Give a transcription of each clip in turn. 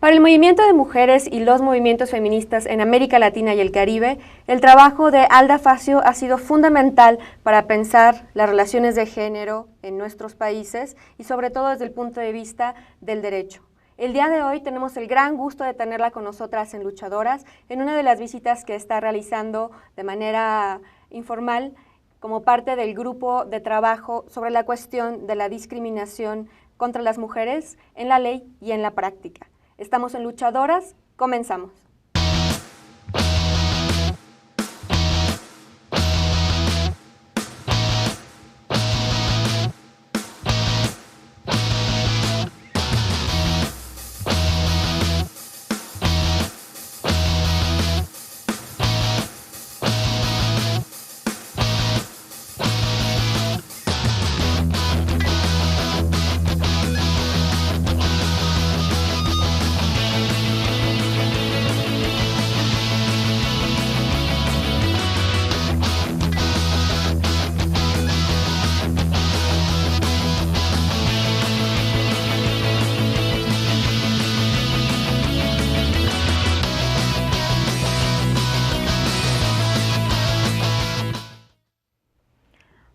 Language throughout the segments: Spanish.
Para el movimiento de mujeres y los movimientos feministas en América Latina y el Caribe, el trabajo de Alda Facio ha sido fundamental para pensar las relaciones de género en nuestros países y sobre todo desde el punto de vista del derecho. El día de hoy tenemos el gran gusto de tenerla con nosotras en Luchadoras, en una de las visitas que está realizando de manera informal como parte del grupo de trabajo sobre la cuestión de la discriminación contra las mujeres en la ley y en la práctica. Estamos en Luchadoras, comenzamos.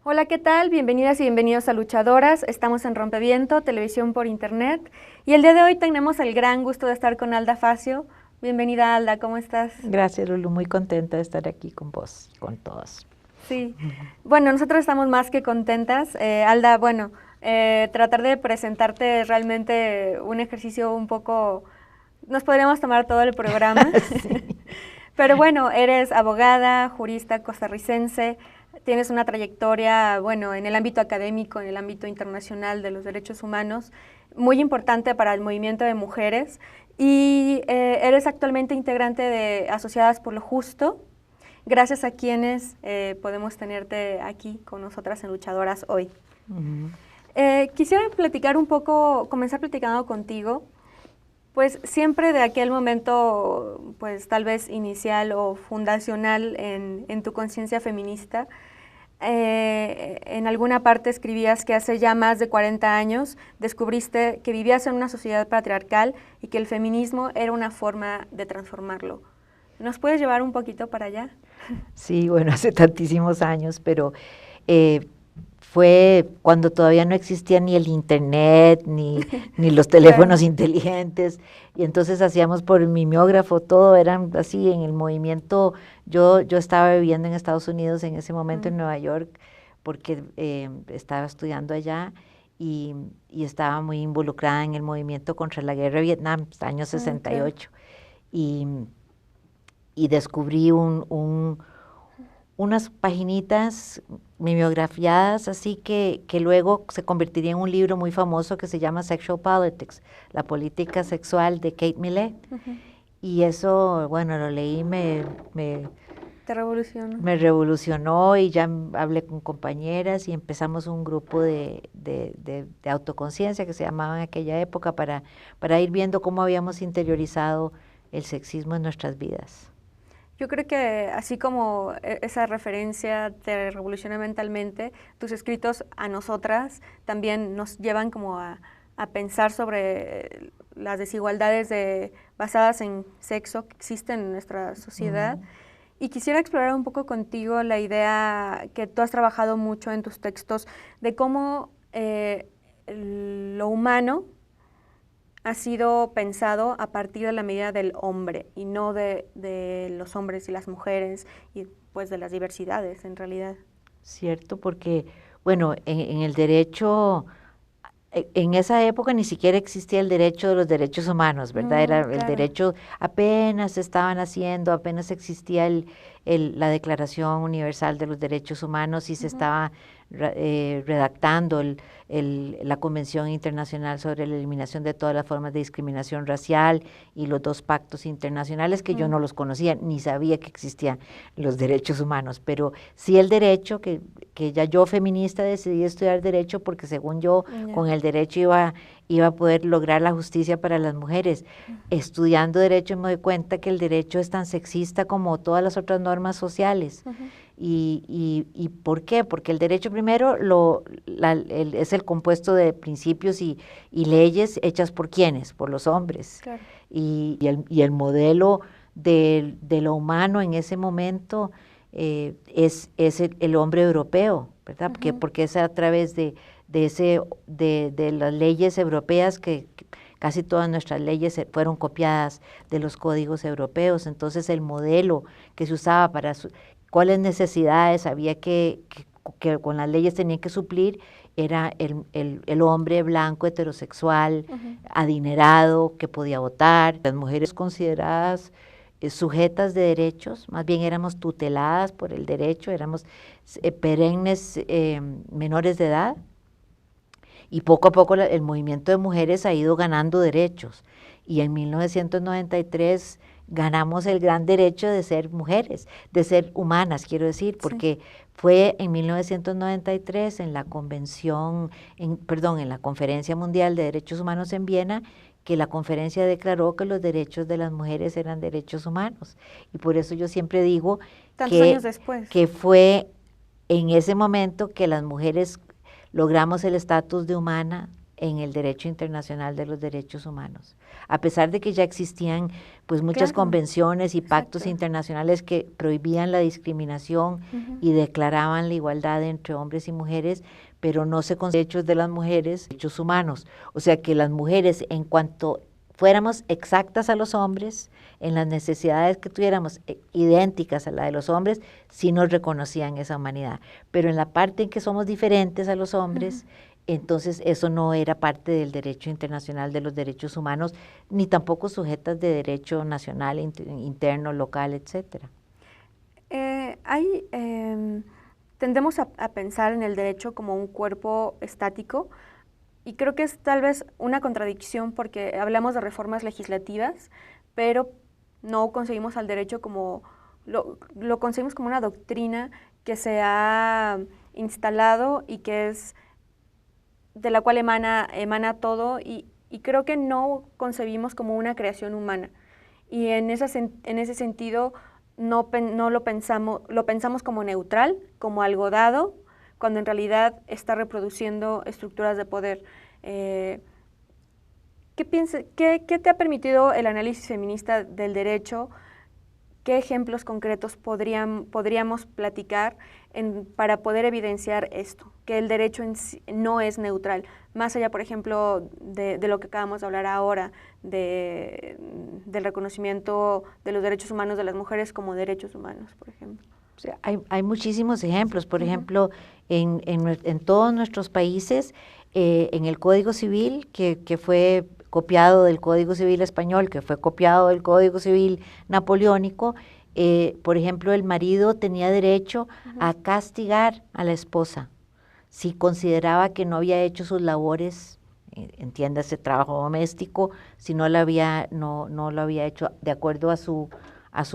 Hola, ¿qué tal? Bienvenidas y bienvenidos a Luchadoras. Estamos en Rompeviento, televisión por internet. Y el día de hoy tenemos el gran gusto de estar con Alda Facio. Bienvenida, Alda, ¿cómo estás? Gracias, Lulu, muy contenta de estar aquí con vos, con todos. Sí, bueno, nosotros estamos más que contentas. Alda, bueno, tratar de presentarte realmente un ejercicio un poco... Nos podríamos tomar todo el programa. Sí. Pero bueno, eres abogada, jurista costarricense, tienes una trayectoria, bueno, en el ámbito académico, en el ámbito internacional de los derechos humanos, muy importante para el movimiento de mujeres y eres actualmente integrante de Asociadas por lo Justo, gracias a quienes podemos tenerte aquí con nosotras en Luchadoras hoy. Quisiera platicar un poco, comenzar platicando contigo, pues siempre de aquel momento, pues tal vez inicial o fundacional en tu conciencia feminista, en alguna parte escribías que hace ya más de 40 años descubriste que vivías en una sociedad patriarcal y que el feminismo era una forma de transformarlo. ¿Nos puedes llevar un poquito para allá? Sí, bueno, hace tantísimos años, pero fue cuando todavía no existía ni el internet, ni los teléfonos Claro. inteligentes, y entonces hacíamos por mimeógrafo, todo eran así en el movimiento. Yo estaba viviendo en Estados Unidos en ese momento, en Nueva York, porque estaba estudiando allá y estaba muy involucrada en el movimiento contra la guerra de Vietnam, año 68, y descubrí unas paginitas mimeografiadas así que luego se convertiría en un libro muy famoso que se llama Sexual Politics, la política sexual de Kate Millett. Y eso, bueno, lo leí, Te revolucionó. me revolucionó y ya hablé con compañeras y empezamos un grupo de autoconciencia que se llamaba en aquella época para ir viendo cómo habíamos interiorizado el sexismo en nuestras vidas. Yo creo que así como esa referencia te revoluciona mentalmente, tus escritos a nosotras también nos llevan como a pensar sobre las desigualdades basadas en sexo que existen en nuestra sociedad. Y quisiera explorar un poco contigo la idea que tú has trabajado mucho en tus textos de cómo lo humano ha sido pensado a partir de la medida del hombre y no de los hombres y las mujeres y pues de las diversidades en realidad. Cierto, porque bueno, en el derecho, en esa época ni siquiera existía el derecho de los derechos humanos, ¿verdad? Era Claro. el derecho, apenas se estaban haciendo, apenas existía la Declaración Universal de los Derechos Humanos y se estaba redactando la Convención Internacional sobre la Eliminación de todas las formas de discriminación racial y los 2 pactos internacionales que yo no los conocía, ni sabía que existían los derechos humanos, pero sí el derecho, que ya yo feminista decidí estudiar derecho porque según yo con el derecho iba a poder lograr la justicia para las mujeres. Estudiando derecho me doy cuenta que el derecho es tan sexista como todas las otras normas sociales. ¿Y por qué? Porque el derecho primero es el compuesto de principios y leyes hechas por ¿quiénes? Por los hombres. Claro. Y el modelo de lo humano en ese momento es el hombre europeo, ¿verdad? Porque es a través de las leyes europeas que casi todas nuestras leyes fueron copiadas de los códigos europeos. Entonces el modelo que se usaba para cuáles necesidades había que con las leyes tenían que suplir era el hombre blanco, heterosexual, adinerado, que podía votar. Las mujeres consideradas sujetas de derechos, más bien éramos tuteladas por el derecho, éramos perennes menores de edad, y poco a poco el movimiento de mujeres ha ido ganando derechos, y en 1993 ganamos el gran derecho de ser mujeres, de ser humanas, quiero decir, porque fue en 1993 en la en la Conferencia Mundial de Derechos Humanos en Viena, que la conferencia declaró que los derechos de las mujeres eran derechos humanos. Y por eso yo siempre digo años después, que fue en ese momento que las mujeres logramos el estatus de humana en el derecho internacional de los derechos humanos. A pesar de que ya existían pues muchas convenciones y pactos internacionales que prohibían la discriminación y declaraban la igualdad entre hombres y mujeres, pero no se consideran derechos de las mujeres derechos humanos. O sea que las mujeres, en cuanto fuéramos exactas a los hombres, en las necesidades que tuviéramos idénticas a la de los hombres, sí nos reconocían esa humanidad. Pero en la parte en que somos diferentes a los hombres, entonces eso no era parte del derecho internacional de los derechos humanos, ni tampoco sujetas de derecho nacional, interno, local, etcétera. Tendemos a pensar en el derecho como un cuerpo estático, y creo que es tal vez una contradicción porque hablamos de reformas legislativas, pero no concebimos al derecho como, lo concebimos como una doctrina que se ha instalado y que es de la cual emana todo, y creo que no concebimos como una creación humana. Y en ese sentido no lo pensamos como neutral, como algo dado, cuando en realidad está reproduciendo estructuras de poder. ¿Qué te ha permitido el análisis feminista del derecho? ¿Qué ejemplos concretos podríamos platicar para poder evidenciar esto? Que el derecho en sí no es neutral, más allá, por ejemplo, de lo que acabamos de hablar ahora, del reconocimiento de los derechos humanos de las mujeres como derechos humanos, por ejemplo. O sea, hay muchísimos ejemplos. Por ejemplo, en todos nuestros países, en el Código Civil, que fue copiado del Código Civil español, que fue copiado del Código Civil napoleónico, por ejemplo, el marido tenía derecho a castigar a la esposa si consideraba que no había hecho sus labores, entiéndase, trabajo doméstico, si no lo había hecho de acuerdo a su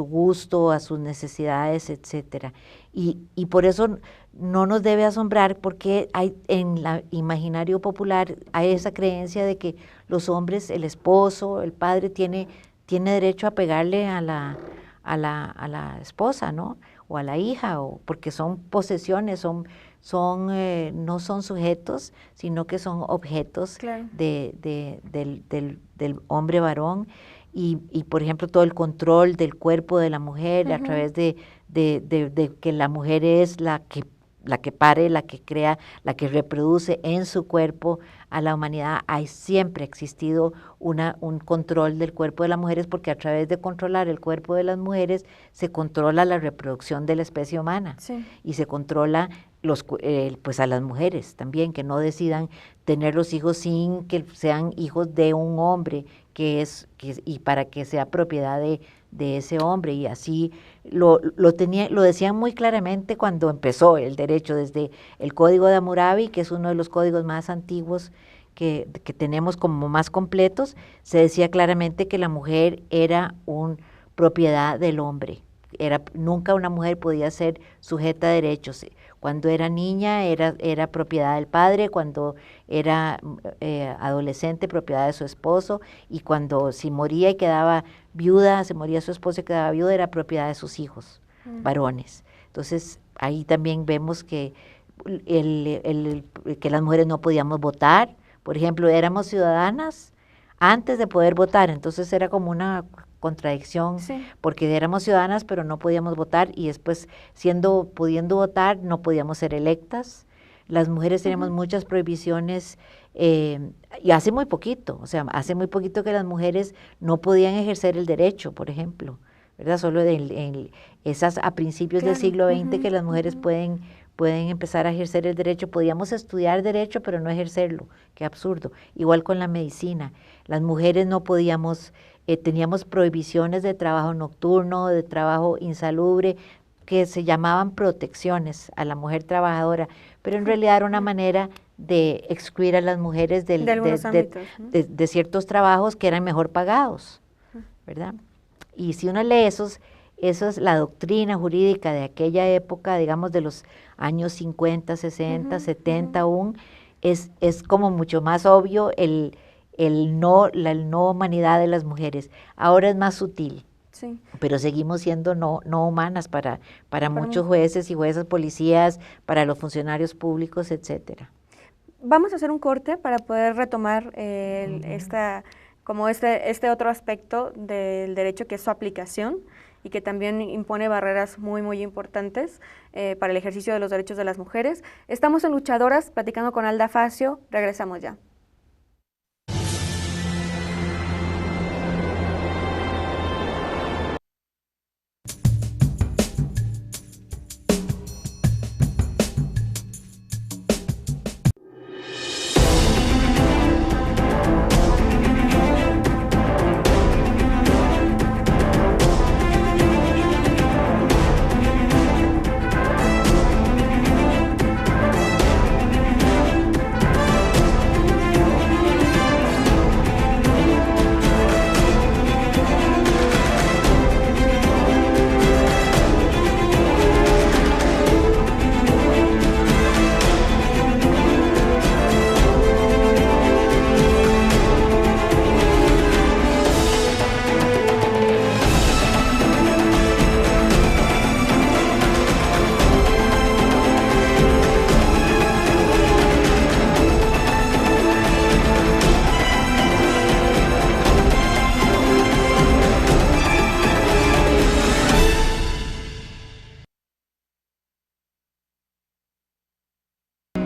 gusto, a sus necesidades, etcétera. Y por eso no nos debe asombrar, porque hay en el imaginario popular hay esa creencia de que los hombres, el esposo, el padre tiene derecho a pegarle a la esposa, ¿no? O a la hija, porque son posesiones, no son sujetos, sino que son objetos del hombre varón. Y por ejemplo, todo el control del cuerpo de la mujer a través de que la mujer es la que pare, la que crea, la que reproduce en su cuerpo a la humanidad. Hay siempre existido un control del cuerpo de las mujeres, porque a través de controlar el cuerpo de las mujeres se controla la reproducción de la especie humana, y se controla pues a las mujeres también, que no decidan tener los hijos sin que sean hijos de un hombre, y para que sea propiedad de ese hombre. Y así lo decían muy claramente cuando empezó el derecho, desde el Código de Hammurabi, que es uno de los códigos más antiguos que tenemos como más completos. Se decía claramente que la mujer era una propiedad del hombre. Nunca una mujer podía ser sujeta a derechos. Cuando era niña era propiedad del padre, cuando era adolescente propiedad de su esposo, y cuando si moría y quedaba viuda, se moría su esposo y quedaba viuda, era propiedad de sus hijos varones. Entonces ahí también vemos que, que las mujeres no podíamos votar. Por ejemplo, éramos ciudadanas antes de poder votar, entonces era como una contradicción, Sí. porque éramos ciudadanas pero no podíamos votar, y después pudiendo votar no podíamos ser electas. Las mujeres teníamos muchas prohibiciones, y hace muy poquito, o sea, hace muy poquito que las mujeres no podían ejercer el derecho, por ejemplo, ¿verdad? Solo esas a principios del Claro. siglo XX que las mujeres pueden empezar a ejercer el derecho. Podíamos estudiar derecho, pero no ejercerlo. Qué absurdo. Igual con la medicina. Las mujeres no podíamos, teníamos prohibiciones de trabajo nocturno, de trabajo insalubre, que se llamaban protecciones a la mujer trabajadora, pero en realidad era una manera de excluir a las mujeres De algunos ámbitos, ¿no? de ciertos trabajos que eran mejor pagados, ¿verdad? Y si uno lee eso es la doctrina jurídica de aquella época, digamos de los años 50, 60, 70 aún, es como mucho más obvio la no humanidad de las mujeres. Ahora es más sutil. Sí. Pero seguimos siendo no humanas para muchos jueces y juezas, policías, para los funcionarios públicos, etcétera. Vamos a hacer un corte para poder retomar este otro aspecto del derecho, que es su aplicación, y que también impone barreras muy, muy importantes para el ejercicio de los derechos de las mujeres. Estamos en Luchadoras, platicando con Alda Facio. Regresamos ya.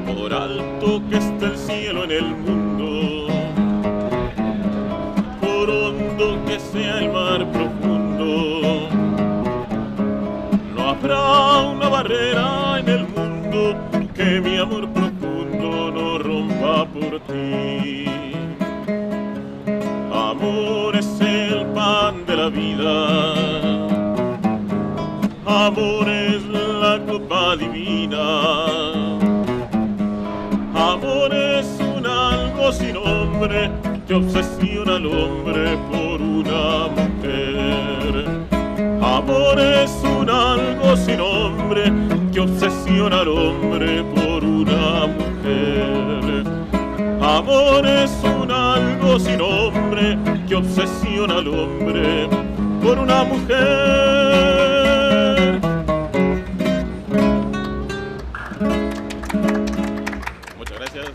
Por alto que esté el cielo en el mundo, por hondo que sea el mar profundo, no habrá una barrera en el mundo que mi amor profundo no rompa por ti. Amor es el pan de la vida, amor es la copa divina. Amor es un algo sin nombre que obsesiona al hombre por una mujer. Amor es un algo sin nombre que obsesiona al hombre por una mujer. Amor es un algo sin nombre que obsesiona al hombre por una mujer. Muchas gracias.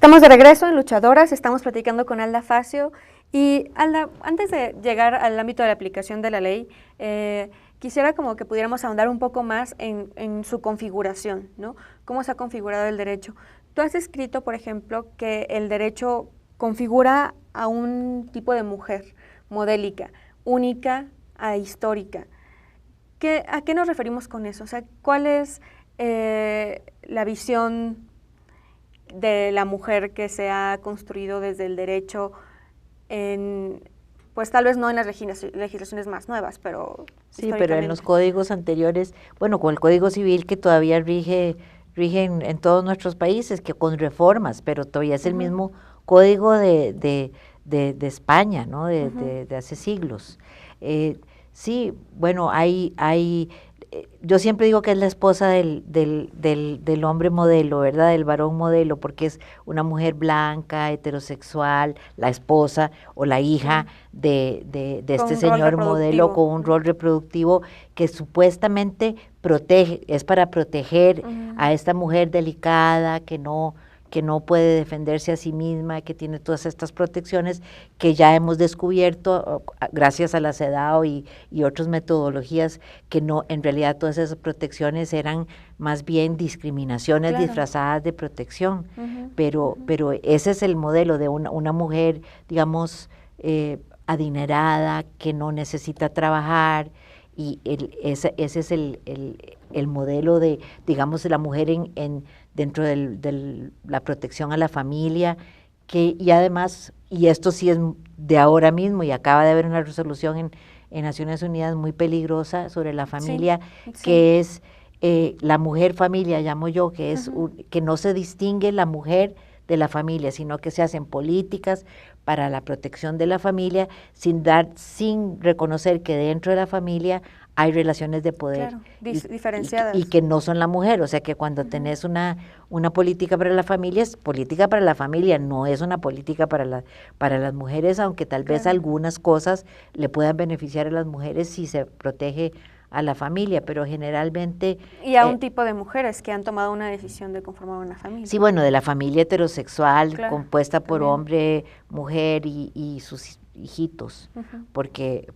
Estamos de regreso en Luchadoras, estamos platicando con Alda Facio. Y Alda, antes de llegar al ámbito de la aplicación de la ley, quisiera como que pudiéramos ahondar un poco más en su configuración, ¿no? ¿Cómo se ha configurado el derecho? Tú has escrito, por ejemplo, que el derecho configura a un tipo de mujer modélica, única, ahistórica. ¿A qué nos referimos con eso? O sea, ¿cuál es la visión de la mujer que se ha construido desde el derecho pues tal vez no en las legislaciones más nuevas, pero sí, pero en los códigos anteriores, bueno, con el Código Civil que todavía rige en todos nuestros países, que con reformas, pero todavía es el mismo código de España, ¿no? De hace siglos. Sí, bueno, yo siempre digo que es la esposa del hombre modelo, ¿verdad? Del varón modelo, porque es una mujer blanca, heterosexual, la esposa o la hija de este señor modelo con un rol reproductivo que supuestamente es para proteger a esta mujer delicada que no puede defenderse a sí misma, que tiene todas estas protecciones que ya hemos descubierto gracias a la CEDAW y otras metodologías, que no, en realidad todas esas protecciones eran más bien discriminaciones disfrazadas de protección, pero ese es el modelo de una mujer, digamos, adinerada, que no necesita trabajar, y ese es el modelo de, digamos, de la mujer dentro de la protección a la familia, y además, y esto sí es de ahora mismo, y acaba de haber una resolución en Naciones Unidas muy peligrosa sobre la familia, que es la mujer familia, llamo yo, que es que no se distingue la mujer de la familia, sino que se hacen políticas para la protección de la familia sin reconocer que dentro de la familia hay relaciones de poder diferenciadas y que no son la mujer, o sea que cuando tenés una política para la familia, es política para la familia, no es una política para las mujeres, aunque tal vez algunas cosas le puedan beneficiar a las mujeres si se protege a la familia, pero generalmente... Y a un tipo de mujeres que han tomado una decisión de conformar una familia. Sí, bueno, de la familia heterosexual, compuesta por hombre, mujer y sus hijitos, porque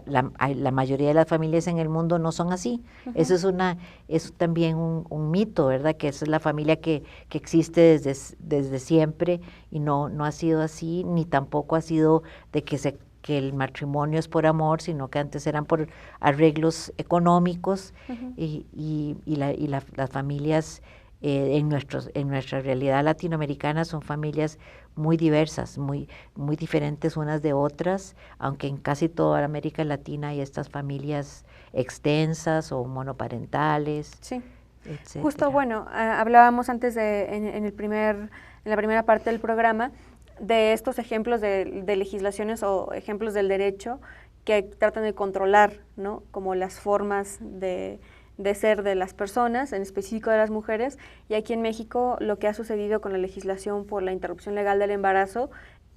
la mayoría de las familias en el mundo no son así. Eso es también un mito, ¿verdad? Que esa es la familia que existe desde siempre, y no ha sido así, ni tampoco ha sido de que el matrimonio es por amor, sino que antes eran por arreglos económicos, y las familias en nuestra realidad latinoamericana son familias muy diversas, muy diferentes unas de otras, aunque en casi toda América Latina hay estas familias extensas o monoparentales. Sí. Etcétera. Justo, bueno, hablábamos antes en la primera parte del programa de estos ejemplos de legislaciones o ejemplos del derecho que tratan de controlar, ¿no? Como las formas de ser de las personas, en específico de las mujeres, y aquí en México lo que ha sucedido con la legislación por la interrupción legal del embarazo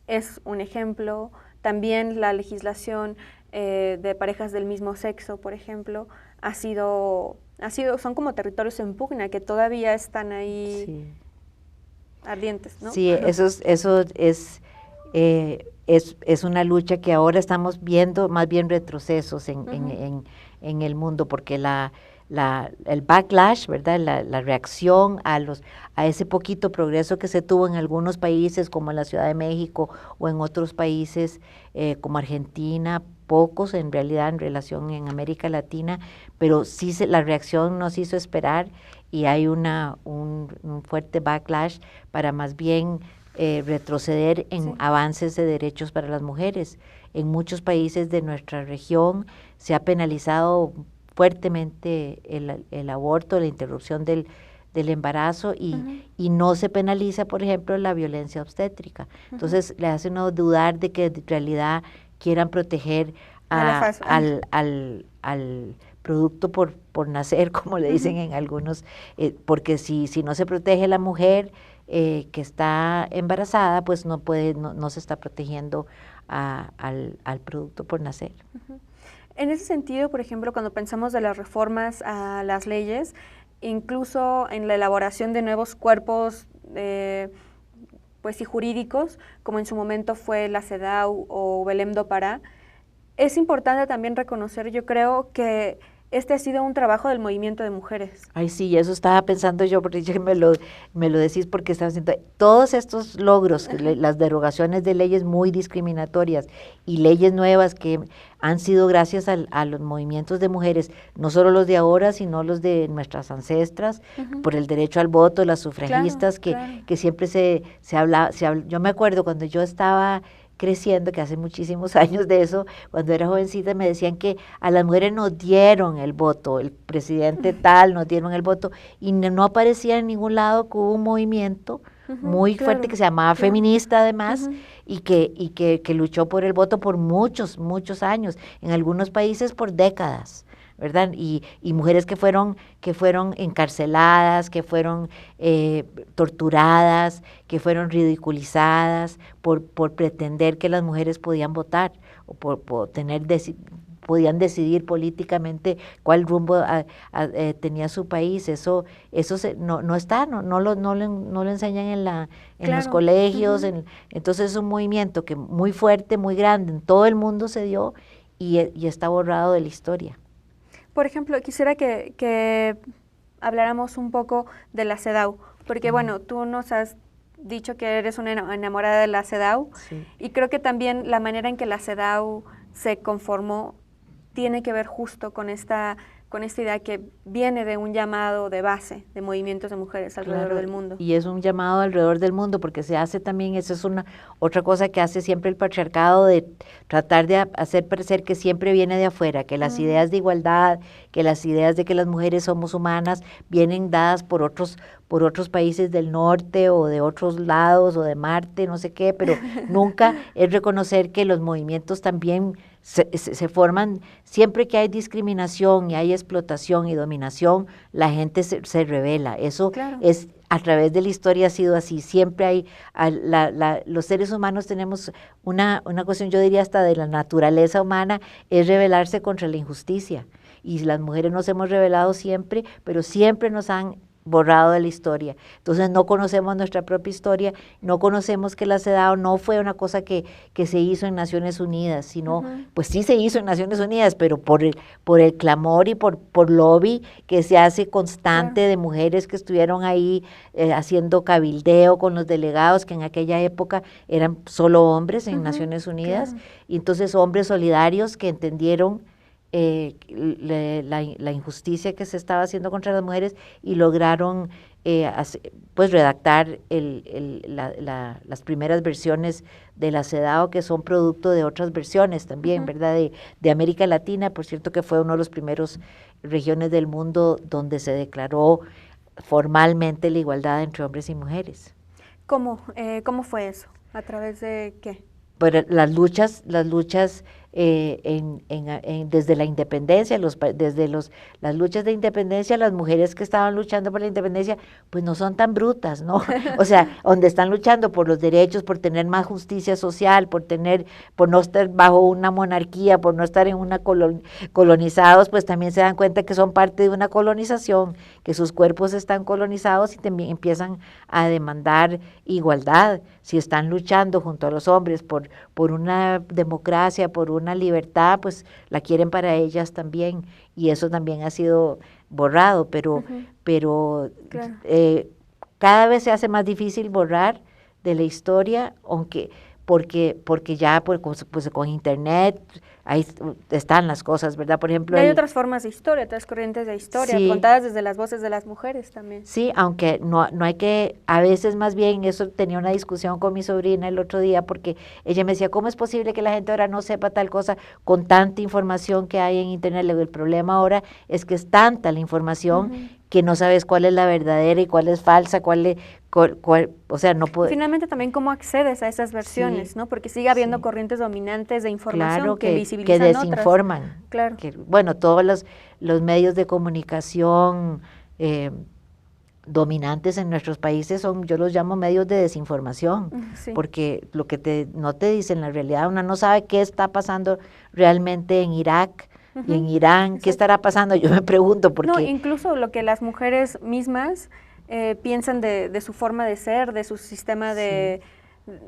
es un ejemplo. También la legislación de parejas del mismo sexo, por ejemplo, son como territorios en pugna que todavía están ahí ardientes, ¿no? Sí, eso es una lucha que ahora estamos viendo más bien retrocesos en el mundo, porque el backlash, ¿verdad? La reacción a ese poquito progreso que se tuvo en algunos países como en la Ciudad de México o en otros países como Argentina, pocos en realidad en relación en América Latina, pero sí la reacción nos hizo esperar, y hay un fuerte backlash para más bien retroceder en avances de derechos para las mujeres. En muchos países de nuestra región se ha penalizado fuertemente el aborto, la interrupción del embarazo, y no se penaliza, por ejemplo, la violencia obstétrica. Entonces le hace uno dudar de que en realidad quieran proteger al producto por nacer, como le dicen en algunos, porque si no se protege la mujer que está embarazada, pues no se está protegiendo al producto por nacer. En ese sentido, por ejemplo, cuando pensamos de las reformas a las leyes, incluso en la elaboración de nuevos cuerpos pues sí, jurídicos, como en su momento fue la CEDAW o Belém do Pará. Es importante también reconocer, yo creo, que este ha sido un trabajo del movimiento de mujeres. Ay, sí, eso estaba pensando yo, porque ya me lo decís porque estaba haciendo todos estos logros, las derogaciones de leyes muy discriminatorias y leyes nuevas que han sido gracias a los movimientos de mujeres, no solo los de ahora, sino los de nuestras ancestras, por el derecho al voto, las sufragistas, que siempre se habla. Yo me acuerdo cuando yo estaba creciendo, que hace muchísimos años de eso, cuando era jovencita me decían que a las mujeres nos dieron el voto, el presidente tal nos dieron el voto, y no aparecía en ningún lado que hubo un movimiento muy fuerte que se llamaba feminista además, y que luchó por el voto por muchos años, en algunos países por décadas, ¿verdad? Y mujeres que fueron encarceladas, que fueron torturadas, que fueron ridiculizadas por pretender que las mujeres podían votar o por podían decidir políticamente cuál rumbo tenía su país. Eso no está, no lo enseñan en los colegios. Entonces es un movimiento que muy fuerte, muy grande, en todo el mundo se dio y está borrado de la historia. Por ejemplo, quisiera que habláramos un poco de la CEDAW, porque bueno, tú nos has dicho que eres una enamorada de la CEDAW, sí. Y creo que también la manera en que la CEDAW se conformó tiene que ver justo con esta idea que viene de un llamado de base de movimientos de mujeres alrededor del mundo. Y es un llamado alrededor del mundo porque se hace también, eso es otra cosa que hace siempre el patriarcado, de tratar de hacer parecer que siempre viene de afuera, que las ideas de igualdad, que las ideas de que las mujeres somos humanas vienen dadas por otros países del norte o de otros lados o de Marte, no sé qué, pero nunca es reconocer que los movimientos también se forman. Siempre que hay discriminación y hay explotación y dominación, la gente se rebela. Eso es, a través de la historia ha sido así. Siempre hay, los seres humanos tenemos una cuestión, yo diría hasta de la naturaleza humana, es rebelarse contra la injusticia. Y las mujeres nos hemos rebelado siempre, pero siempre nos han borrado de la historia. Entonces no conocemos nuestra propia historia, no conocemos que la CEDAW no fue una cosa que se hizo en Naciones Unidas, sino, pues sí se hizo en Naciones Unidas, pero por el clamor y por lobby que se hace constante de mujeres que estuvieron ahí haciendo cabildeo con los delegados, que en aquella época eran solo hombres en Naciones Unidas, y entonces hombres solidarios que entendieron la injusticia que se estaba haciendo contra las mujeres y lograron pues redactar las primeras versiones de la CEDAW, que son producto de otras versiones también, ¿verdad? De América Latina, por cierto, que fue uno de los primeros regiones del mundo donde se declaró formalmente la igualdad entre hombres y mujeres. ¿Cómo fue eso? ¿A través de qué? Pero las luchas desde la independencia, las luchas de independencia, las mujeres que estaban luchando por la independencia, pues no son tan brutas, ¿no? O sea, donde están luchando por los derechos, por tener más justicia social, por no estar bajo una monarquía, por no estar en una colonizados, pues también se dan cuenta que son parte de una colonización, que sus cuerpos están colonizados y también empiezan a demandar igualdad. Si están luchando junto a los hombres por una democracia, por una libertad, pues la quieren para ellas también, y eso también ha sido borrado, pero cada vez se hace más difícil borrar de la historia, porque ya pues con internet ahí están las cosas, ¿verdad? Por ejemplo, hay otras formas de historia, otras corrientes de historia, contadas desde las voces de las mujeres también. Sí, aunque no hay que, a veces más bien, eso tenía una discusión con mi sobrina el otro día, porque ella me decía, ¿cómo es posible que la gente ahora no sepa tal cosa con tanta información que hay en internet? El problema ahora es que es tanta la información que no sabes cuál es la verdadera y cuál es falsa, o sea, no puede. Finalmente también cómo accedes a esas versiones, ¿no? Porque sigue habiendo corrientes dominantes de información que visibilizan que desinforman. Otras. Claro. Bueno, todos los medios de comunicación dominantes en nuestros países yo los llamo medios de desinformación, porque lo que no te dicen la realidad, uno no sabe qué está pasando realmente en Irak, y en Irán, ¿qué estará pasando? Yo me pregunto, porque... No, incluso lo que las mujeres mismas piensan de su forma de ser, de su sistema de...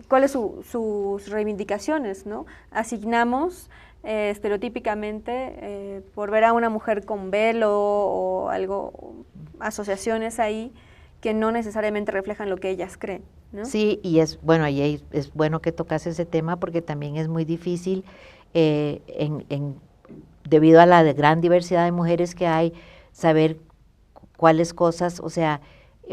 ¿Cuáles sus reivindicaciones, ¿no? Asignamos estereotípicamente por ver a una mujer con velo o algo, asociaciones ahí que no necesariamente reflejan lo que ellas creen, ¿no? Sí, y es bueno, ahí es bueno que tocas ese tema porque también es muy difícil debido a la gran diversidad de mujeres que hay, saber cuáles cosas, o sea,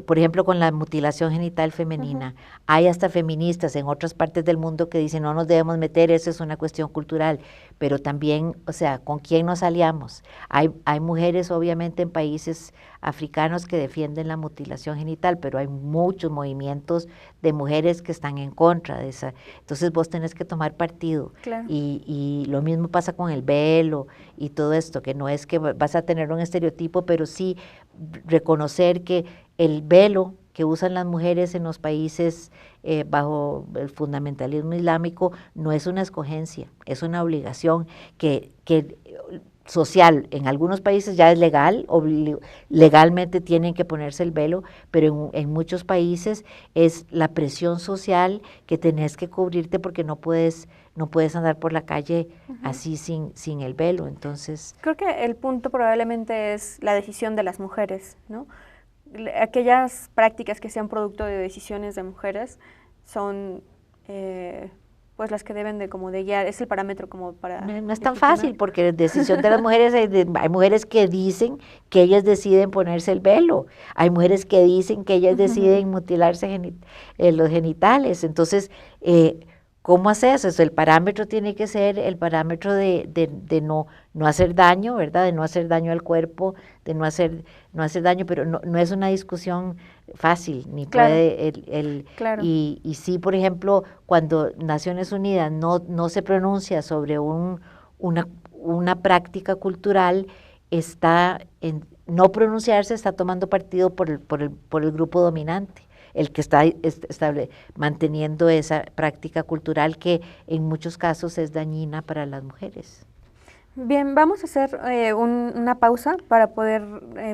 por ejemplo, con la mutilación genital femenina, hay hasta feministas en otras partes del mundo que dicen no nos debemos meter, eso es una cuestión cultural, pero también, o sea, ¿con quién nos aliamos? Hay mujeres, obviamente, en países africanos que defienden la mutilación genital, pero hay muchos movimientos de mujeres que están en contra de esa. Entonces vos tenés que tomar partido. Claro. Y lo mismo pasa con el velo y todo esto, que no es que vas a tener un estereotipo, pero sí reconocer que el velo que usan las mujeres en los países bajo el fundamentalismo islámico no es una escogencia, es una obligación que social. En algunos países ya es legal, legalmente tienen que ponerse el velo, pero en muchos países es la presión social que tenés que cubrirte porque no puedes andar por la calle así sin el velo. Entonces, creo que el punto probablemente es la decisión de las mujeres, ¿no? Aquellas prácticas que sean producto de decisiones de mujeres son pues las que deben de guiar, es el parámetro como para... No es tan fácil, porque la decisión de las mujeres, hay mujeres que dicen que ellas deciden ponerse el velo, hay mujeres que dicen que ellas deciden mutilarse los genitales, entonces, ¿cómo haces eso? El parámetro tiene que ser el parámetro de no hacer daño, ¿verdad? De no hacer daño al cuerpo, de no hacer daño, pero no es una discusión fácil, ni claro, puede claro. Y sí, por ejemplo, cuando Naciones Unidas no se pronuncia sobre una práctica cultural, no pronunciarse está tomando partido por el grupo dominante, el que está manteniendo esa práctica cultural que en muchos casos es dañina para las mujeres. Bien, vamos a hacer una pausa para poder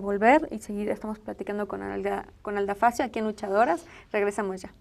volver y seguir. Estamos platicando con Alda Facio aquí en Luchadoras. Regresamos ya.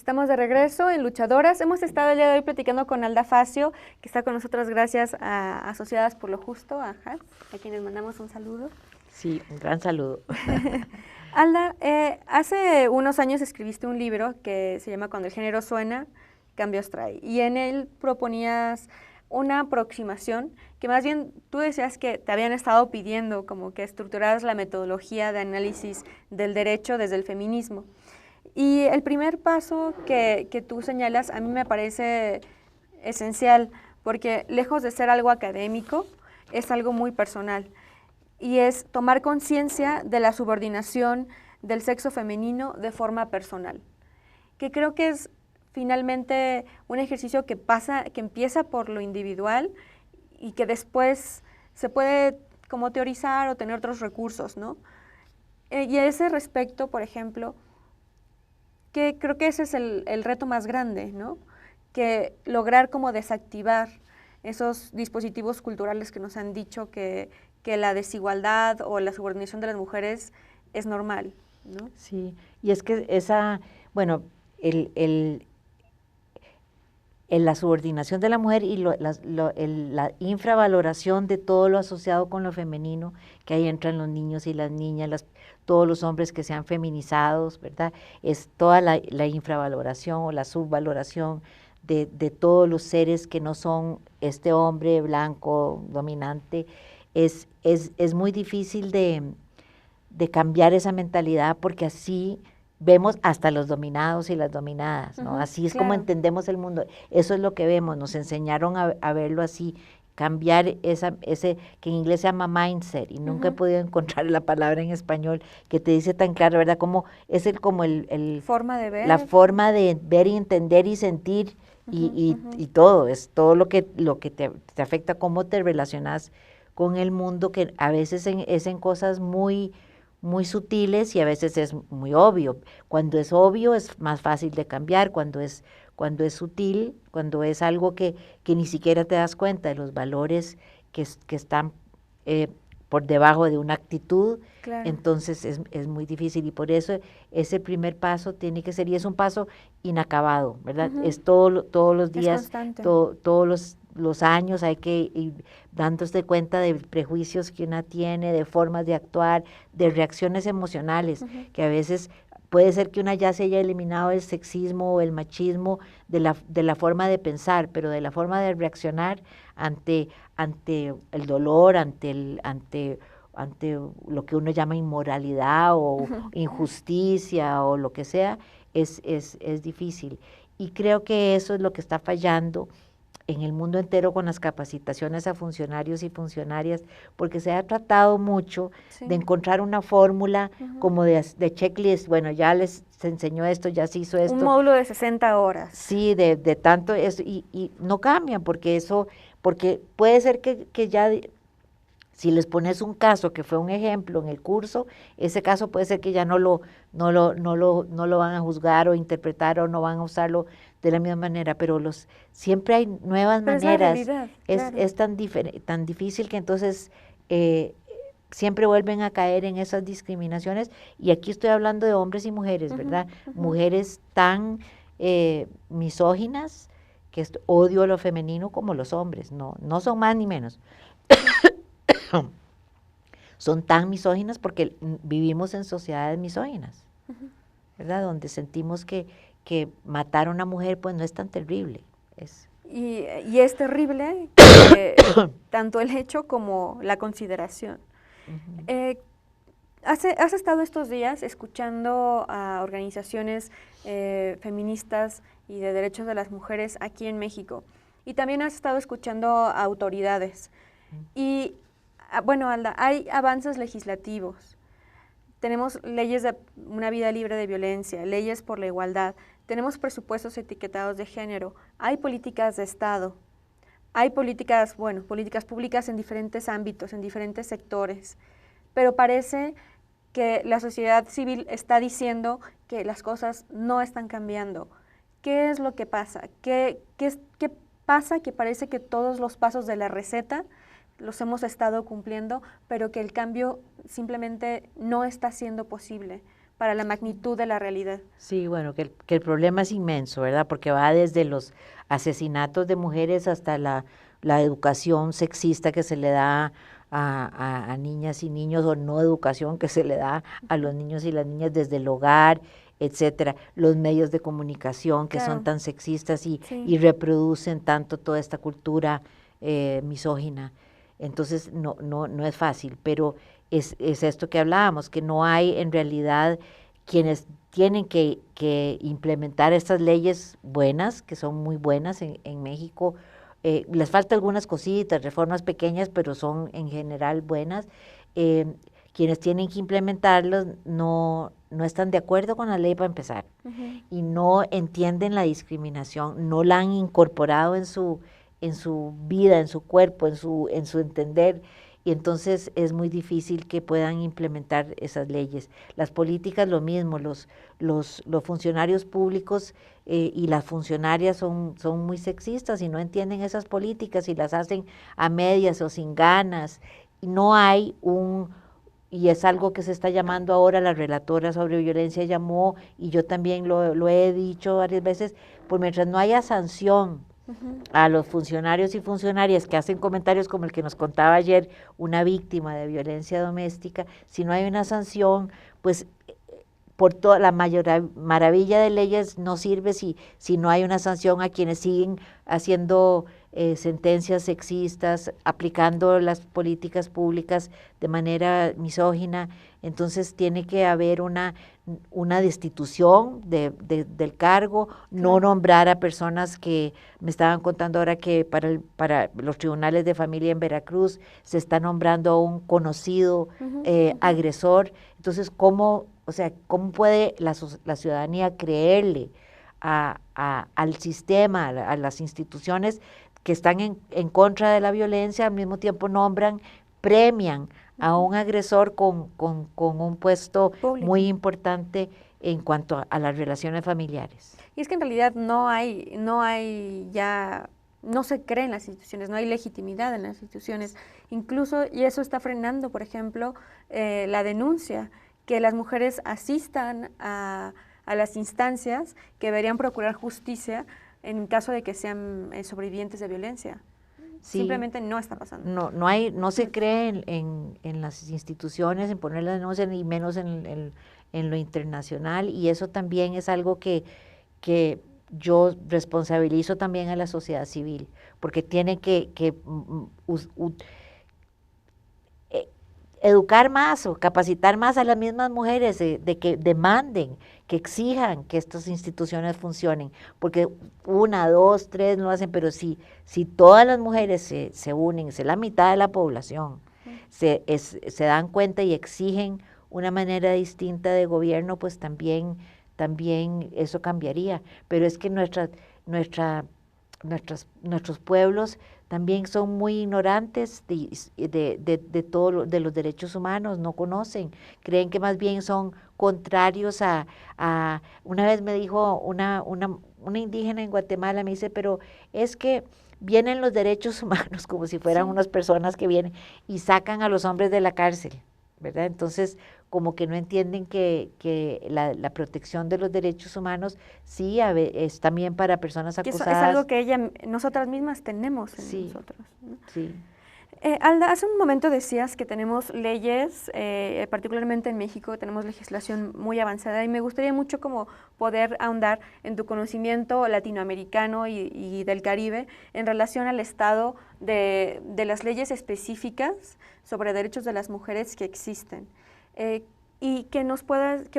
Estamos de regreso en Luchadoras. Hemos estado el día de hoy platicando con Alda Facio, que está con nosotros gracias a Asociadas por lo Justo, a JAS, a quienes mandamos un saludo. Sí, un gran saludo. Alda, hace unos años escribiste un libro que se llama Cuando el género suena, cambios trae, y en él proponías una aproximación que más bien tú decías que te habían estado pidiendo, como que estructuraras la metodología de análisis del derecho desde el feminismo. Y el primer paso que tú señalas a mí me parece esencial, porque lejos de ser algo académico, es algo muy personal, y es tomar conciencia de la subordinación del sexo femenino de forma personal, que creo que es finalmente un ejercicio que empieza por lo individual y que después se puede como teorizar o tener otros recursos, ¿no? Y a ese respecto, por ejemplo, que creo que ese es el reto más grande, ¿no? Que lograr como desactivar esos dispositivos culturales que nos han dicho que la desigualdad o la subordinación de las mujeres es normal, ¿no? Sí, y es que la subordinación de la mujer y la infravaloración de todo lo asociado con lo femenino, que ahí entran los niños y las niñas, todos los hombres que sean feminizados, ¿verdad? Es toda la infravaloración o la subvaloración de todos los seres que no son este hombre blanco dominante. Es muy difícil de cambiar esa mentalidad, porque así vemos hasta los dominados y las dominadas, ¿no? Así es como entendemos el mundo. Eso es lo que vemos, nos enseñaron a verlo así, cambiar ese que en inglés se llama mindset, y nunca he podido encontrar la palabra en español que te dice tan claro, ¿verdad? Como es forma de ver. La forma de ver y entender y sentir y todo, es todo lo que te afecta, cómo te relacionas con el mundo, que a veces es en cosas muy sutiles y a veces es muy obvio. Cuando es obvio es más fácil de cambiar, cuando es sutil, cuando es algo que ni siquiera te das cuenta de los valores que están por debajo de una actitud, entonces es muy difícil, y por eso ese primer paso tiene que ser, y es un paso inacabado, ¿verdad? Es todos los días, todos los años hay que ir dándose cuenta de prejuicios que una tiene, de formas de actuar, de reacciones emocionales, que a veces puede ser que una ya se haya eliminado el sexismo o el machismo de la forma de pensar, pero de la forma de reaccionar ante el dolor, ante lo que uno llama inmoralidad o injusticia o lo que sea, es difícil. Y creo que eso es lo que está fallando en el mundo entero con las capacitaciones a funcionarios y funcionarias, porque se ha tratado mucho de encontrar una fórmula como de checklist. Bueno, ya se enseñó esto, ya se hizo esto. Un módulo de 60 horas. Sí, de tanto eso, y no cambian, porque puede ser que ya, si les pones un caso que fue un ejemplo en el curso, ese caso puede ser que ya no lo van a juzgar o interpretar, o no van a usarlo de la misma manera, pero siempre hay nuevas maneras. Es tan difícil que entonces siempre vuelven a caer en esas discriminaciones, y aquí estoy hablando de hombres y mujeres, ¿verdad? Mujeres tan misóginas, que odio a lo femenino, como los hombres, no son más ni menos. Son tan misóginas porque vivimos en sociedades misóginas, ¿verdad? Donde sentimos que matar a una mujer pues no es tan terrible. Y es terrible tanto el hecho como la consideración. Has estado estos días escuchando a organizaciones feministas y de derechos de las mujeres aquí en México, y también has estado escuchando a autoridades. Y bueno, Alda, hay avances legislativos. Tenemos leyes de una vida libre de violencia, leyes por la igualdad, tenemos presupuestos etiquetados de género, hay políticas de Estado, hay políticas públicas en diferentes ámbitos, en diferentes sectores, pero parece que la sociedad civil está diciendo que las cosas no están cambiando. ¿Qué es lo que pasa? ¿Qué pasa que parece que todos los pasos de la receta los hemos estado cumpliendo, pero que el cambio simplemente no está siendo posible? para la magnitud de la realidad. Sí, bueno, que el problema es inmenso, ¿verdad? Porque va desde los asesinatos de mujeres hasta la educación sexista que se le da a niñas y niños, o no educación que se le da a los niños y las niñas desde el hogar, etcétera. Los medios de comunicación que son tan sexistas y reproducen tanto toda esta cultura misógina. Entonces, no es fácil, pero es esto que hablábamos, que no hay en realidad quienes tienen que implementar estas leyes buenas, que son muy buenas en México. Les falta algunas cositas, reformas pequeñas, pero son en general buenas. Quienes tienen que implementarlos no están de acuerdo con la ley para empezar, y no entienden la discriminación, no la han incorporado en su vida, en su cuerpo, en su entender, y entonces es muy difícil que puedan implementar esas leyes. Las políticas lo mismo, los funcionarios públicos y las funcionarias son muy sexistas y no entienden esas políticas y las hacen a medias o sin ganas. No hay y es algo que se está llamando ahora, la relatora sobre violencia llamó, y yo también lo he dicho varias veces, pues mientras no haya sanción a los funcionarios y funcionarias que hacen comentarios como el que nos contaba ayer una víctima de violencia doméstica, si no hay una sanción, pues por toda la maravilla de leyes no sirve si no hay una sanción a quienes siguen haciendo sentencias sexistas, aplicando las políticas públicas de manera misógina. Entonces tiene que haber una destitución del cargo, no nombrar a personas que me estaban contando ahora que para los tribunales de familia en Veracruz se está nombrando a un conocido agresor. Entonces, ¿cómo puede la ciudadanía creerle al sistema, a las instituciones que están en contra de la violencia, al mismo tiempo premian a un agresor con un puesto público muy importante en cuanto a las relaciones familiares? Y es que en realidad no se cree en las instituciones, no hay legitimidad en las instituciones, incluso, y eso está frenando, por ejemplo, la denuncia, que las mujeres asistan a las instancias que deberían procurar justicia en caso de que sean sobrevivientes de violencia. Sí. Simplemente no está pasando. No se cree en las instituciones, en poner la denuncia, ni menos en lo internacional, y eso también es algo que yo responsabilizo también a la sociedad civil, porque tiene que educar más o capacitar más a las mismas mujeres de que demanden, que exijan que estas instituciones funcionen, porque 1, 2, 3 no lo hacen, pero si todas las mujeres se unen, es la mitad de la población, se dan cuenta y exigen una manera distinta de gobierno, pues también eso cambiaría. Pero es que nuestros pueblos también son muy ignorantes de todo, de los derechos humanos, no conocen, creen que más bien son contrarios una vez me dijo una indígena en Guatemala, me dice, pero es que vienen los derechos humanos como si fueran unas personas que vienen y sacan a los hombres de la cárcel, ¿verdad? Entonces, como que no entienden que la protección de los derechos humanos sí es también para personas acusadas. Es algo que nosotras mismas tenemos en nosotros, ¿no? Sí. Alda, hace un momento decías que tenemos leyes, particularmente en México, tenemos legislación muy avanzada, y me gustaría mucho como poder ahondar en tu conocimiento latinoamericano y del Caribe en relación al estado de las leyes específicas sobre derechos de las mujeres que existen. Y que nos puedas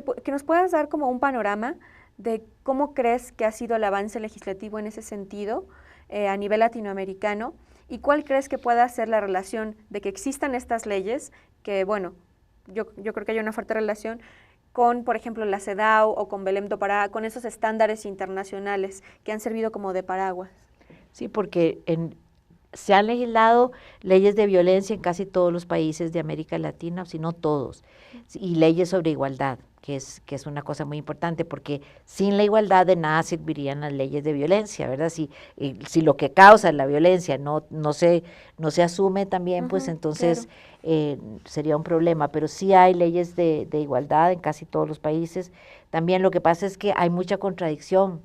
dar como un panorama de cómo crees que ha sido el avance legislativo en ese sentido a nivel latinoamericano, y cuál crees que pueda ser la relación de que existan estas leyes, que bueno, yo creo que hay una fuerte relación con, por ejemplo, la CEDAW o con Belém do Pará, con esos estándares internacionales que han servido como de paraguas. Sí, porque se han legislado leyes de violencia en casi todos los países de América Latina, si no todos, y leyes sobre igualdad, que es una cosa muy importante, porque sin la igualdad de nada servirían las leyes de violencia, ¿verdad? Si lo que causa la violencia no se asume también, pues entonces sería un problema, pero sí hay leyes de igualdad en casi todos los países. También lo que pasa es que hay mucha contradicción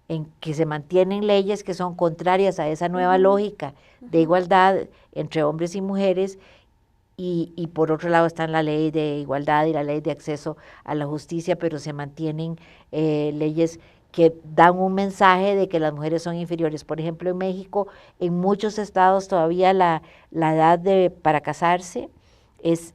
en que se mantienen leyes que son contrarias a esa nueva lógica de igualdad entre hombres y mujeres, y por otro lado están la ley de igualdad y la ley de acceso a la justicia, pero se mantienen leyes que dan un mensaje de que las mujeres son inferiores. Por ejemplo, en México, en muchos estados todavía la edad para casarse es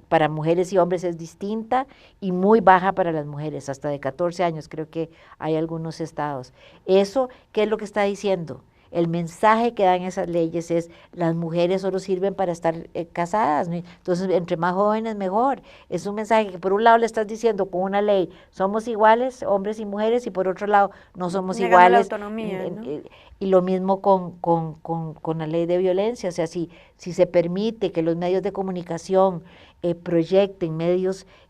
para mujeres y hombres es distinta y muy baja para las mujeres, hasta de 14 años, creo que hay algunos estados. Eso, ¿qué es lo que está diciendo? El mensaje que dan esas leyes es, las mujeres solo sirven para estar casadas, ¿no? Entonces entre más jóvenes mejor. Es un mensaje que por un lado le estás diciendo con una ley, somos iguales, hombres y mujeres, y por otro lado no somos negando la iguales. autonomía, ¿no? Y lo mismo con la ley de violencia, o sea, si se permite que los medios de comunicación proyecten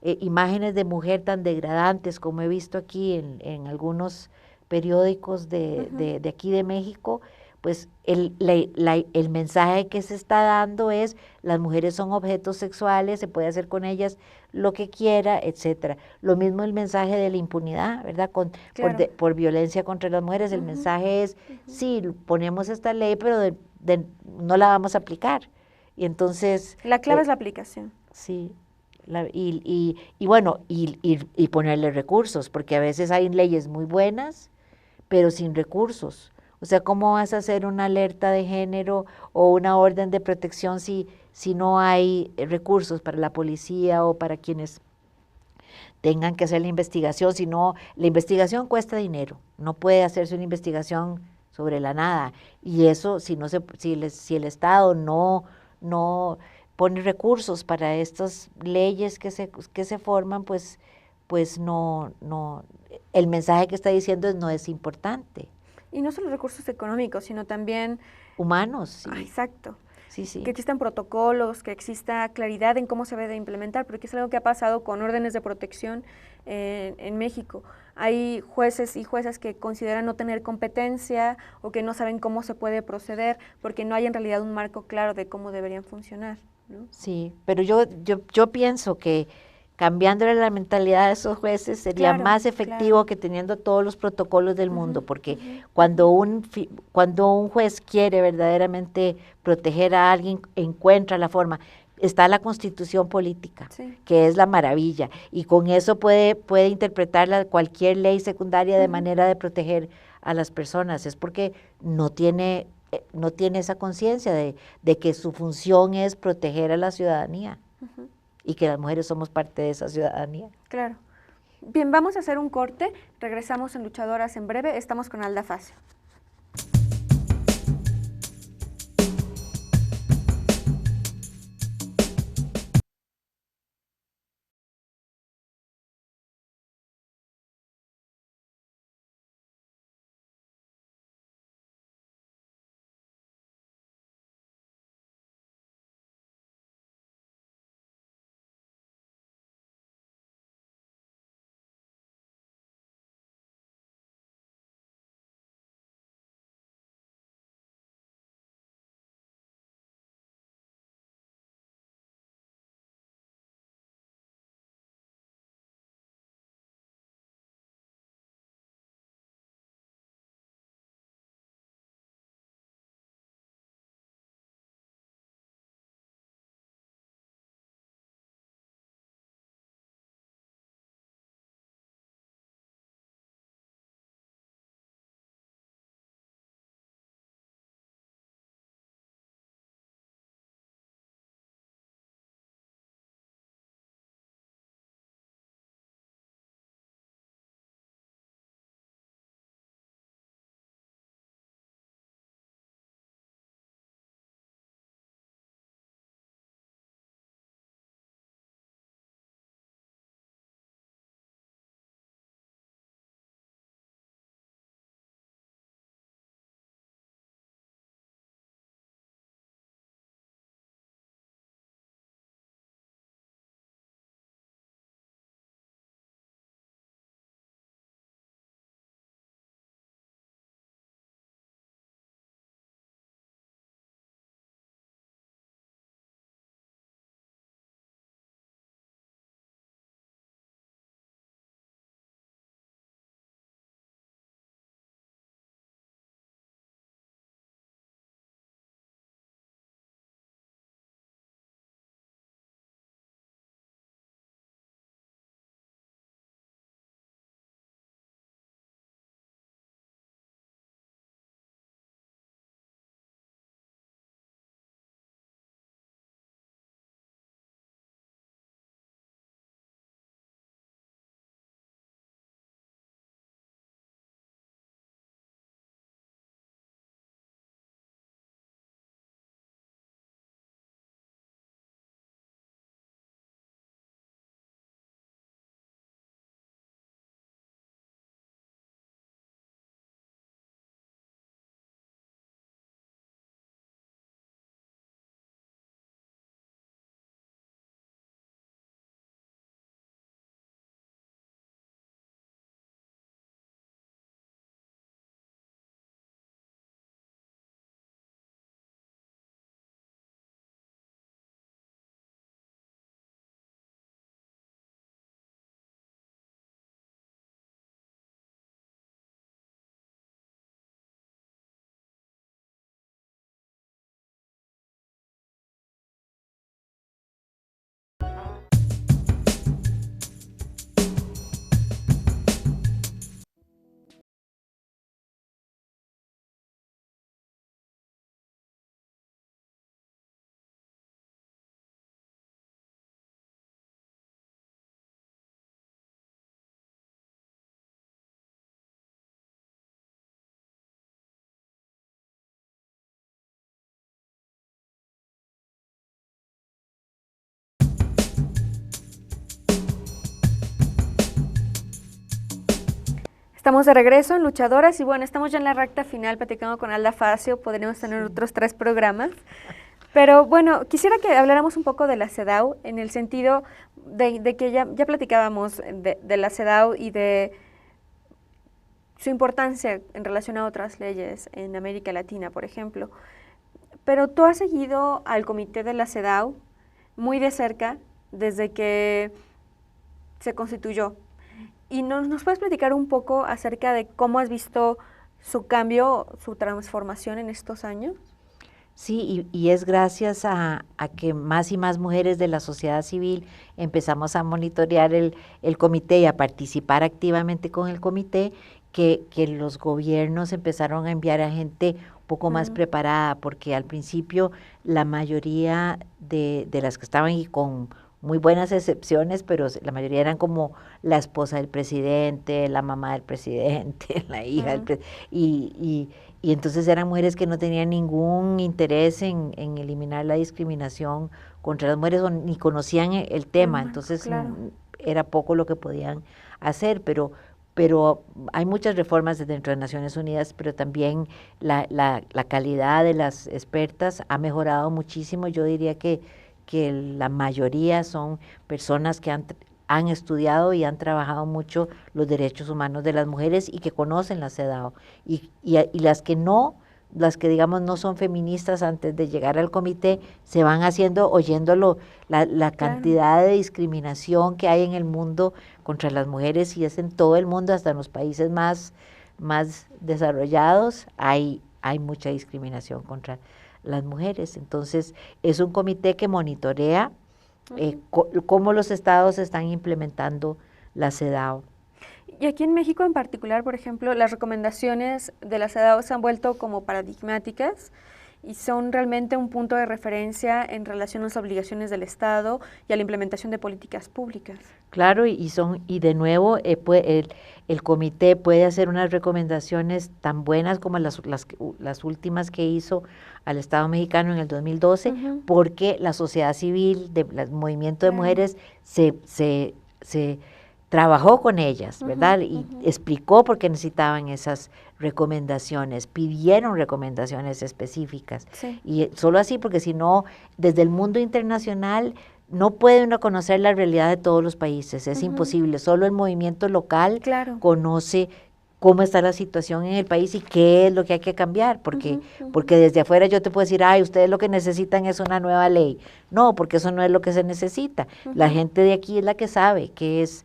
imágenes de mujer tan degradantes como he visto aquí en algunos periódicos de aquí de México, pues el mensaje que se está dando es, las mujeres son objetos sexuales, se puede hacer con ellas lo que quiera, etcétera. Lo mismo el mensaje de la impunidad, ¿verdad? Claro. Por violencia contra las mujeres, el mensaje es, sí, ponemos esta ley, pero no la vamos a aplicar. Y entonces... La clave es la aplicación. Sí, y bueno, y ponerle recursos, porque a veces hay leyes muy buenas, pero sin recursos. O sea, ¿cómo vas a hacer una alerta de género o una orden de protección si no hay recursos para la policía o para quienes tengan que hacer la investigación? Si no, la investigación cuesta dinero, no puede hacerse una investigación sobre la nada. Y eso, si el Estado no pone recursos para estas leyes que se forman, pues el mensaje que está diciendo no es importante. Y no solo recursos económicos, sino también... Humanos, sí. Exacto. Sí. Que existan protocolos, que exista claridad en cómo se debe de implementar, porque es algo que ha pasado con órdenes de protección en México. Hay jueces y juezas que consideran no tener competencia o que no saben cómo se puede proceder, porque no hay en realidad un marco claro de cómo deberían funcionar, ¿no? Sí, pero yo pienso que cambiándole la mentalidad de esos jueces sería más efectivo que teniendo todos los protocolos del mundo, porque cuando un juez quiere verdaderamente proteger a alguien, encuentra la forma. Está la Constitución política, que es la maravilla, y con eso puede interpretar cualquier ley secundaria de manera de proteger a las personas. Es porque no tiene esa conciencia de que su función es proteger a la ciudadanía. Y que las mujeres somos parte de esa ciudadanía. Claro. Bien, vamos a hacer un corte, regresamos en Luchadoras en breve, estamos con Alda Facio. Estamos de regreso en Luchadoras y bueno, estamos ya en la recta final platicando con Alda Facio, podríamos tener otros 3 programas. Pero bueno, quisiera que habláramos un poco de la CEDAW en el sentido de que ya platicábamos de la CEDAW y de su importancia en relación a otras leyes en América Latina, por ejemplo. Pero tú has seguido al comité de la CEDAW muy de cerca desde que se constituyó. ¿Y nos puedes platicar un poco acerca de cómo has visto su cambio, su transformación en estos años? Sí, y es gracias a que más y más mujeres de la sociedad civil empezamos a monitorear el comité y a participar activamente con el comité, que los gobiernos empezaron a enviar a gente un poco más preparada, porque al principio la mayoría de las que estaban, y con muy buenas excepciones, pero la mayoría eran como la esposa del presidente, la mamá del presidente, la hija del presidente, y entonces eran mujeres que no tenían ningún interés en eliminar la discriminación contra las mujeres, ni conocían el tema, entonces era poco lo que podían hacer, pero hay muchas reformas dentro de Naciones Unidas, pero también la calidad de las expertas ha mejorado muchísimo. Yo diría que la mayoría son personas que han estudiado y han trabajado mucho los derechos humanos de las mujeres y que conocen la CEDAW. Y las que no, las que digamos no son feministas antes de llegar al comité, se van haciendo, oyendo la cantidad de discriminación que hay en el mundo contra las mujeres, y es en todo el mundo, hasta en los países más desarrollados, hay mucha discriminación contra las mujeres. Entonces, es un comité que monitorea cómo los estados están implementando la CEDAW. Y aquí en México en particular, por ejemplo, las recomendaciones de la CEDAW se han vuelto como paradigmáticas y son realmente un punto de referencia en relación a las obligaciones del Estado y a la implementación de políticas públicas. Claro, y de nuevo el comité puede hacer unas recomendaciones tan buenas como las últimas que hizo al Estado mexicano en el 2012, porque la sociedad civil, el movimiento de mujeres se trabajó con ellas, ¿verdad? Y explicó por qué necesitaban esas recomendaciones, pidieron recomendaciones específicas. Y solo así, porque si no, desde el mundo internacional no puede uno conocer la realidad de todos los países, es imposible. Solo el movimiento local conoce cómo está la situación en el país y qué es lo que hay que cambiar, porque desde afuera yo te puedo decir, ay, ustedes lo que necesitan es una nueva ley. No, porque eso no es lo que se necesita. La gente de aquí es la que sabe qué es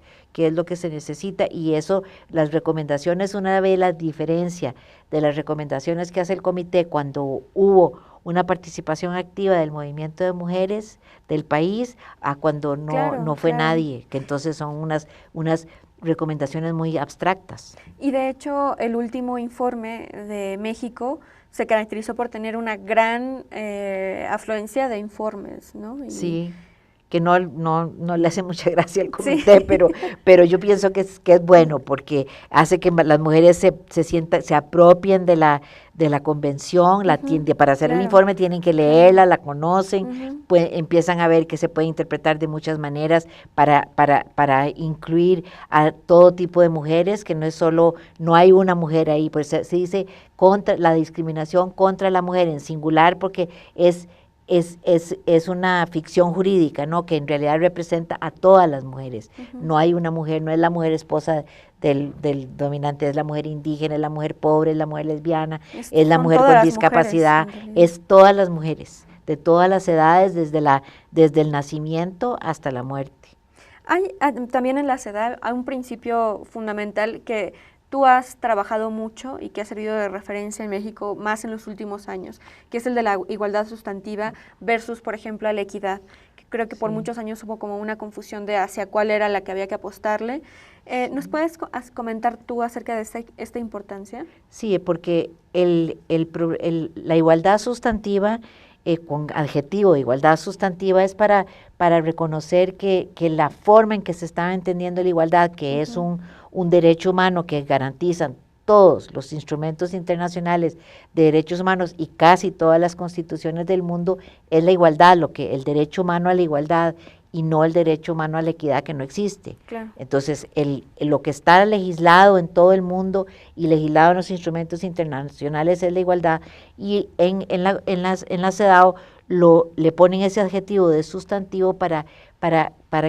lo que se necesita, y eso, las recomendaciones, una vez la diferencia de las recomendaciones que hace el comité cuando hubo una participación activa del movimiento de mujeres del país a cuando no fue nadie, que entonces son unas recomendaciones muy abstractas. Y de hecho, el último informe de México se caracterizó por tener una gran afluencia de informes, ¿no? Sí, que no le hace mucha gracia al comité, pero yo pienso que es bueno, porque hace que las mujeres se apropien de la convención, para hacer el informe tienen que leerla, la conocen, empiezan a ver que se puede interpretar de muchas maneras para incluir a todo tipo de mujeres, que no hay una mujer ahí, pues se dice contra la discriminación contra la mujer en singular, porque es una ficción jurídica, ¿no? Que en realidad representa a todas las mujeres. No hay una mujer, no es la mujer esposa del dominante, es la mujer indígena, es la mujer pobre, es la mujer lesbiana, es la mujer con discapacidad, es todas las mujeres, de todas las edades, desde el nacimiento hasta la muerte. Hay también en la CEDAW hay un principio fundamental que tú has trabajado mucho y que ha servido de referencia en México más en los últimos años, que es el de la igualdad sustantiva versus, por ejemplo, la equidad. Creo que por muchos años hubo como una confusión de hacia cuál era la que había que apostarle. ¿Nos puedes comentar tú acerca de esta importancia? Sí, porque la igualdad sustantiva, con adjetivo de igualdad sustantiva, es para reconocer que la forma en que se estaba entendiendo la igualdad, que es un derecho humano que garantizan todos los instrumentos internacionales de derechos humanos y casi todas las constituciones del mundo, es la igualdad, el derecho humano a la igualdad, y no el derecho humano a la equidad, que no existe. Claro. Entonces, lo que está legislado en todo el mundo y legislado en los instrumentos internacionales es la igualdad, y en la CEDAW le ponen ese adjetivo de sustantivo para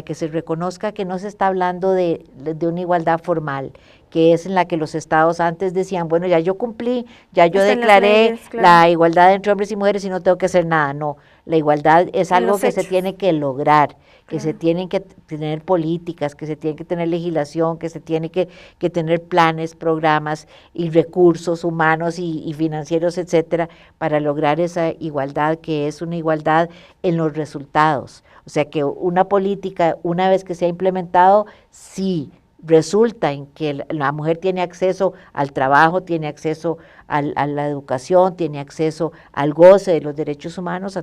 que se reconozca que no se está hablando de una igualdad formal, que es en la que los estados antes decían, bueno, ya yo cumplí, ya yo declaré leyes, claro, la igualdad entre hombres y mujeres y no tengo que hacer nada. No, la igualdad es algo que se tiene que lograr, que se tienen que tener políticas, que se tiene que tener legislación, que se tiene que tener planes, programas y recursos humanos y financieros, etcétera, para lograr esa igualdad, que es una igualdad en los resultados. O sea, que una política, una vez que se ha implementado, sí resulta en que la mujer tiene acceso al trabajo, tiene acceso a la educación, tiene acceso al goce de los derechos humanos,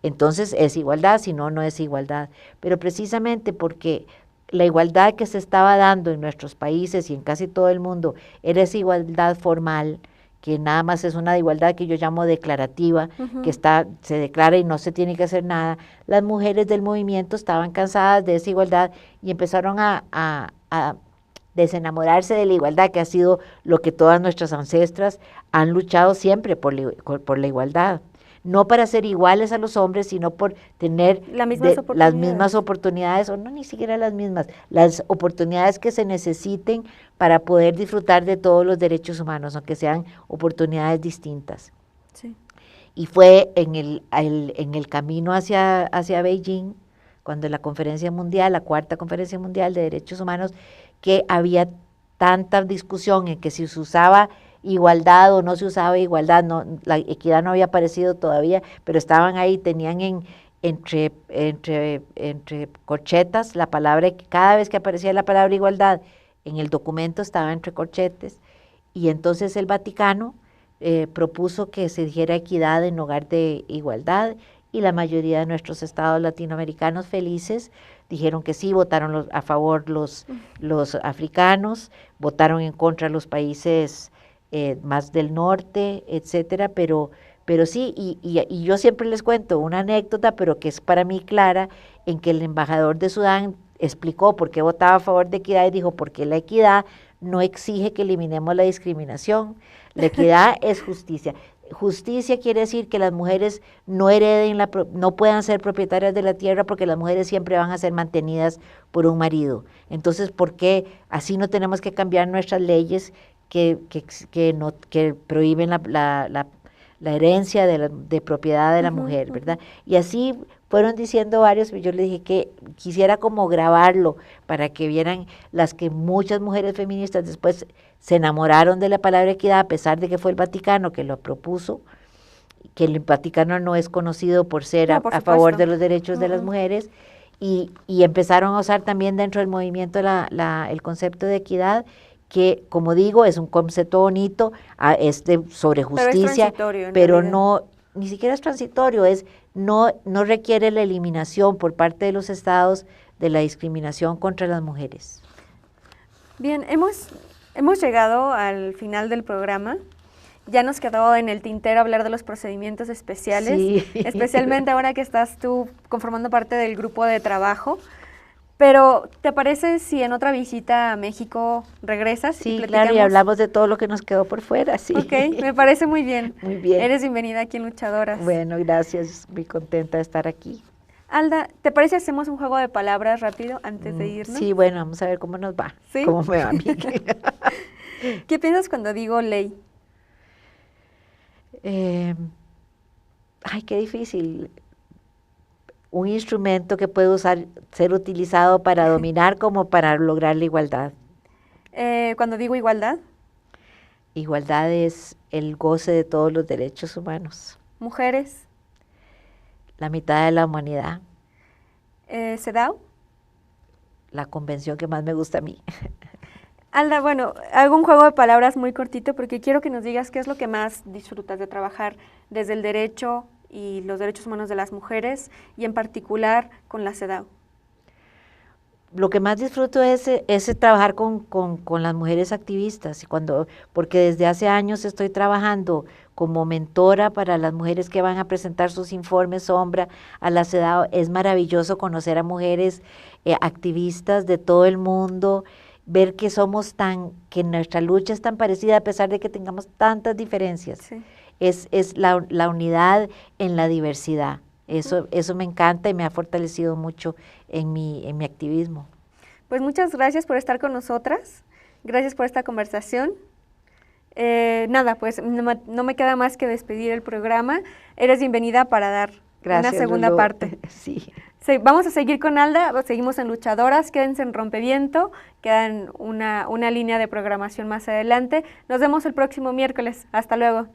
entonces es igualdad, si no, no es igualdad. Pero precisamente porque la igualdad que se estaba dando en nuestros países y en casi todo el mundo era esa igualdad formal, que nada más es una igualdad que yo llamo declarativa, que se declara y no se tiene que hacer nada, las mujeres del movimiento estaban cansadas de esa igualdad y empezaron a desenamorarse de la igualdad, que ha sido lo que todas nuestras ancestras han luchado siempre por la igualdad. No para ser iguales a los hombres, sino por tener las mismas oportunidades, o no, ni siquiera las mismas, las oportunidades que se necesiten para poder disfrutar de todos los derechos humanos, aunque sean oportunidades distintas. Sí. Y fue en el camino hacia Beijing, cuando la conferencia mundial, la cuarta conferencia mundial de derechos humanos, que había tanta discusión en que si se usaba igualdad o no se usaba igualdad, no, la equidad no había aparecido todavía, pero estaban ahí, tenían entre corchetas la palabra, cada vez que aparecía la palabra igualdad en el documento estaba entre corchetes, y entonces el Vaticano propuso que se dijera equidad en lugar de igualdad, y la mayoría de nuestros estados latinoamericanos felices dijeron que sí, votaron a favor los africanos, votaron en contra los países más del norte, etcétera, pero sí, y yo siempre les cuento una anécdota, pero que es para mí clara, en que el embajador de Sudán explicó por qué votaba a favor de equidad y dijo, porque la equidad no exige que eliminemos la discriminación, la equidad es justicia. Justicia quiere decir que las mujeres no hereden, no puedan ser propietarias de la tierra, porque las mujeres siempre van a ser mantenidas por un marido. Entonces, ¿por qué así no tenemos que cambiar nuestras leyes que prohíben la herencia de propiedad de la mujer, ¿verdad? Y así fueron diciendo varios, yo le dije que quisiera como grabarlo para que vieran muchas mujeres feministas después se enamoraron de la palabra equidad, a pesar de que fue el Vaticano que lo propuso, que el Vaticano no es conocido por ser a favor de los derechos de las mujeres, y empezaron a usar también dentro del movimiento el concepto de equidad, que, como digo, es un concepto bonito, sobre justicia, pero no, ni siquiera es transitorio, no requiere la eliminación por parte de los estados de la discriminación contra las mujeres. Bien, hemos llegado al final del programa. Ya nos quedó en el tintero hablar de los procedimientos especiales, sí, especialmente ahora que estás tú conformando parte del grupo de trabajo. Pero, ¿te parece si en otra visita a México regresas? Sí, claro, y hablamos de todo lo que nos quedó por fuera, sí. Ok, me parece muy bien. Muy bien. Eres bienvenida aquí en Luchadoras. Bueno, gracias, muy contenta de estar aquí. Alda, ¿te parece si hacemos un juego de palabras rápido antes de irnos? Sí, bueno, vamos a ver cómo nos va, ¿sí? Cómo me va a mí. ¿Qué piensas cuando digo ley? Ay, qué difícil. Un instrumento que puede ser utilizado para dominar como para lograr la igualdad. Cuando digo igualdad. Igualdad es el goce de todos los derechos humanos. Mujeres. La mitad de la humanidad. CEDAW. La convención que más me gusta a mí. Alda, bueno, hago un juego de palabras muy cortito porque quiero que nos digas qué es lo que más disfrutas de trabajar desde el derecho y los derechos humanos de las mujeres, y en particular con la CEDAW. lo que más disfruto es ese trabajar con las mujeres activistas, y porque desde hace años estoy trabajando como mentora para las mujeres que van a presentar sus informes sombra a la CEDAW. Es maravilloso conocer a mujeres activistas de todo el mundo, ver que que nuestra lucha es tan parecida a pesar de que tengamos tantas diferencias. Sí. Es la unidad en la diversidad. Eso me encanta y me ha fortalecido mucho en mi activismo. Pues muchas gracias por estar con nosotras, gracias por esta conversación. Nada, pues no me queda más que despedir el programa. Eres bienvenida para dar una segunda Lulú. parte. Sí. Sí, vamos a seguir con Alda, seguimos en Luchadoras, quédense en Rompeviento, quedan una línea de programación más adelante. Nos vemos el próximo miércoles, hasta luego.